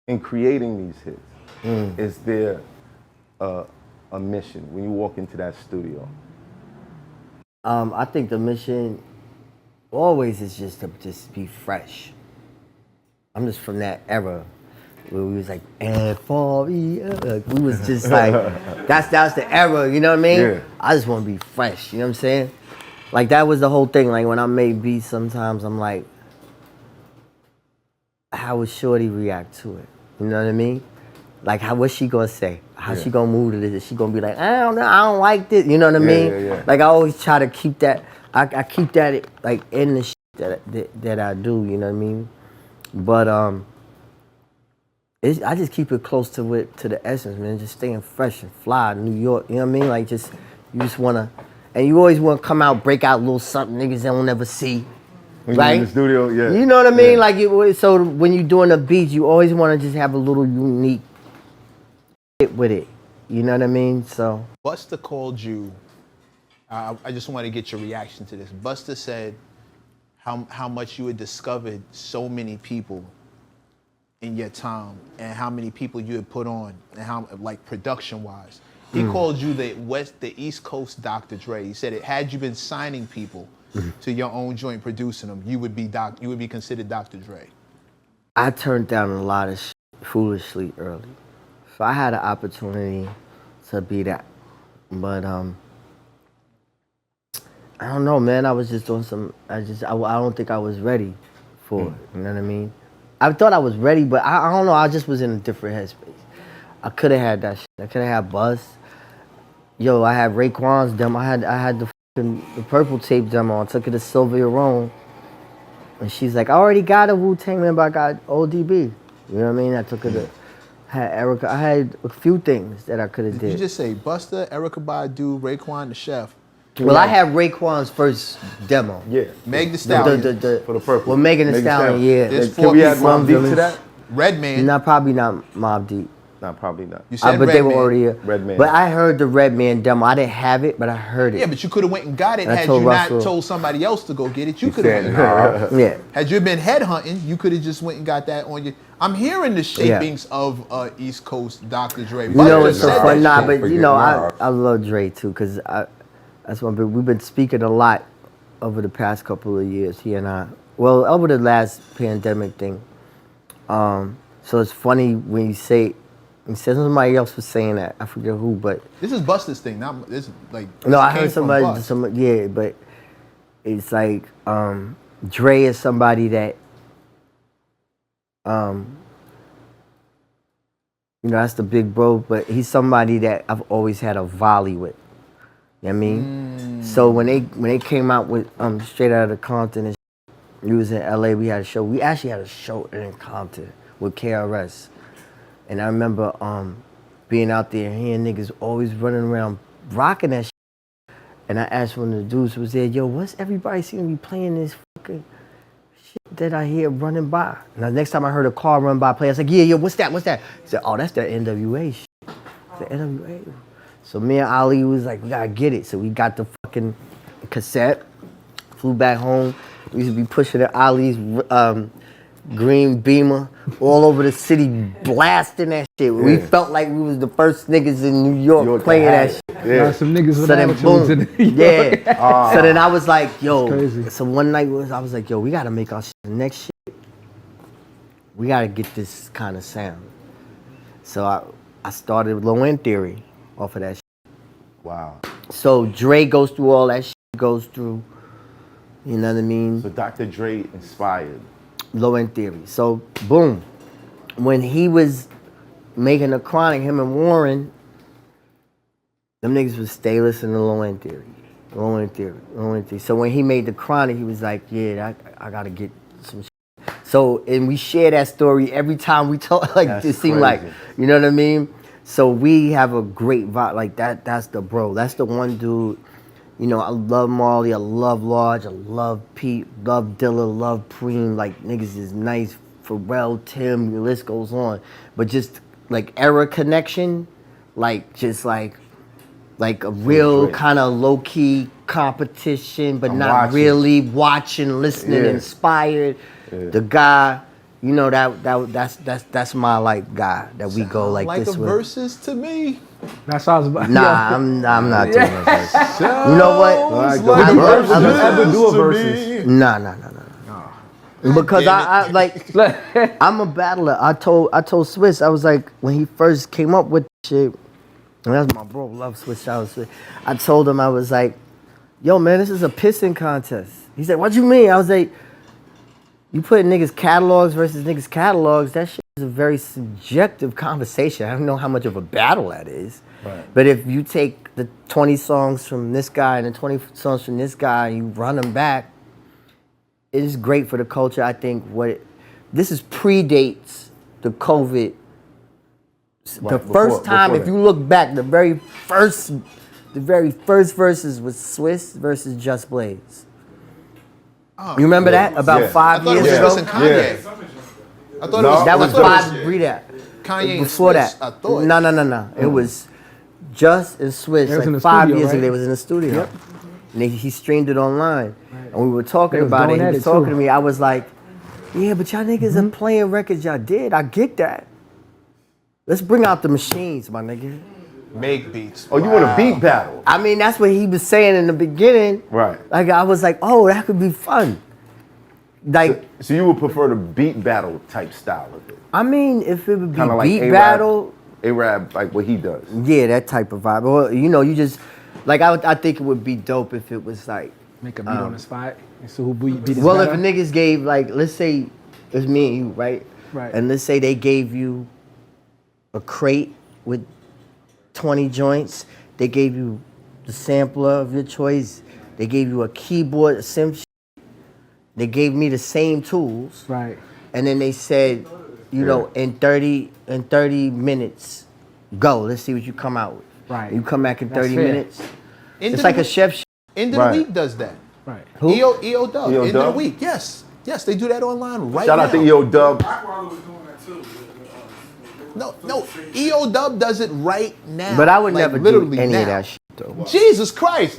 in creating these hits, is there a mission when you walk into that studio? I think the mission always is just to just be fresh. I'm just from that era where we was like, like, we was just like, that's the era, you know what I mean? Yeah. I just want to be fresh, you know what I'm saying? Like that was the whole thing. Like when I made beats, sometimes I'm like, how would Shorty react to it? You know what I mean? Like, what's she gonna say? How she gonna move to this? Is she gonna be like, I don't know, I don't like this? You know what I mean? Yeah. Like I always try to keep that. I keep that like in the shit that I do. You know what I mean? But I just keep it close to the essence, man. Just staying fresh and fly, New York. You know what I mean? Like you just wanna, and you always wanna come out, break out a little something niggas don't never see. When right? you're in the studio, yeah. You know what I mean? Like so when you're doing a beat, you always want to just have a little unique hit with it. You know what I mean? So Busta called you. I just want to get your reaction to this. Busta said how much you had discovered so many people in your time and how many people you had put on and how, like, production-wise. He called you the East Coast Dr. Dre. He said had you been signing people to your own joint, producing them, you would be considered Dr. Dre. I turned down a lot of shit foolishly early. So I had an opportunity to be that. But I don't know, man. I was just doing some, I don't think I was ready for it. You know what I mean? I thought I was ready, but I don't know. I just was in a different headspace. I could have had that shit. I could have had Buzz. Yo, I had Raekwon's demo. I had the purple tape demo. I took it to Sylvia Rome. And she's like, I already got a Wu-Tang member. I got ODB. You know what I mean? I took it to, had Eryka. I had a few things that I could have did. You just say Busta, Eryka Badu, Raekwon, the chef. Well, I had Raekwon's first demo. Yeah. Meg the Stallion. For the purple. Well, Megan Thee Stallion, yeah. There's Can we add Mobb Deep to Village. that? Redman. Nah, probably not Mobb Deep. No, probably not. You said But they were Redman. already here. Redman. But I heard the Redman demo. I didn't have it, but I heard it. Yeah, but you could have went and got it And I had told you Russell. not told somebody else to go get it. You He could have said, went and got it. Yeah. Had you been headhunting, you could have just went and got that on your. I'm hearing the shapings of East Coast Dr. Dre. You know what's so said fun? that Nah, shit. but you know, I love Dre too, because that's one. We've been speaking a lot over the past couple of years, he and I. Well, over the last pandemic thing. So it's funny when you say, somebody else was saying that. I forget who, but This is Busta's thing. Not this. Like no, I came heard from somebody, Bust. yeah, but it's like Dre is somebody that, you know, that's the big bro, but he's somebody that I've always had a volley with. You know what I mean? So when they came out with Straight Outta Compton, and we was in LA, we had a show. We actually had a show in Compton with KRS. And I remember being out there and hearing niggas always running around rocking that shit. And I asked one of the dudes who was there, yo, what's everybody seem to be playing this fucking shit that I hear running by? Now, next time I heard a car run by play, I was like, yeah, what's that? He said, oh, that's that NWA shit. The NWA. So me and Ali was like, we gotta get it. So we got the fucking cassette, flew back home. We used to be pushing the Ali's green Beamer all over the city, blasting that shit. Yeah. We felt like we was the first niggas in New York playing that shit. Yeah, some niggas with so attitudes in New York. Yeah. So then I was like, yo. So one night I was like, yo, we gotta make our shit. The next shit, we gotta get this kind of sound. So I started Low End Theory off of that shit. Wow. So Dre goes through all that shit. Goes through. You know what I mean? So Dr. Dre inspired Low End Theory. So, boom. When he was making the Chronic, him and Warren, them niggas was stay listening to Low End Theory. Low End Theory. Low End Theory. So when he made the Chronic, he was like, yeah, I gotta get some shit. So, and we share that story every time we talk, like, That's it seemed crazy. like, you know what I mean? So we have a great vibe, like that's the bro. That's the one dude. You know, I love Marley, I love Large, I love Pete, love Dilla, love Preem. Like, niggas is nice. Pharrell, Tim, the list goes on. But just, like, era connection, like, just like a real kind of low-key competition, but not really watching, listening, inspired. Yeah. The guy you know that's my like guy that we go like Like this a with. Verzuz to me. That's what I was about. Nah, I'm not doing a versus. You know what? Like Would you ever do a versus? Nah. Because I like I'm a battler. I told Swiss, I was like, when he first came up with shit, and that's my bro, love Swiss, shout out Swiss. I told him, I was like, yo man, this is a pissing contest. He said, what you mean? I was like, you put niggas catalogs versus niggas catalogs, that shit is a very subjective conversation. I don't know how much of a battle that is. Right. But if you take the 20 songs from this guy and the 20 songs from this guy and you run them back, it is great for the culture. I think this is predates the COVID. The first time, if you look back, the very first verses was Swiss versus Just Blaze. You remember that? About 5 years I ago? thought it was Swiss and Kanye. I thought it was. That was I thought it 5 breed that. Kanye and Before Swiss, that. I thought. No. It was Just and Swiss. They was in Like the 5 studio, years ago, right? they was in the studio. Yep. And he streamed it online. And we were talking They was about it. going He at was it, talking too. to me. I was like, yeah, but y'all niggas are playing records y'all did. I get that. Let's bring out the machines, my nigga. Make beats. Oh, you want a beat battle? I mean, that's what he was saying in the beginning. Right. Like, I was like, oh, that could be fun. Like, So you would prefer the beat battle type style of it? I mean, if it would be Kind of like beat A-Rap, battle, A-Rap, like what he does. yeah, that type of vibe. Well, you know, you just, like, I think it would be dope if it was like, Make a beat on the spot. And so who beat this well, if better? niggas gave, like, let's say it's me and you, right? Right. And let's say they gave you a crate with 20 joints. They gave you the sampler of your choice. They gave you a keyboard, a sim shit. They gave me the same tools. Right. And then they said, you know, in 30 minutes, go. Let's see what you come out with. Right. You come back in That's 30 fair. minutes. End It's of like the a chef shit. End of Right. the week does that. Right. Who? EO Dub. EO End of Dub? the week. Yes, they do that online right Shout now. out to EO Dub. No, EO Dub does it right now. But I would Like, never do literally any now. of that shit, though. Jesus Christ.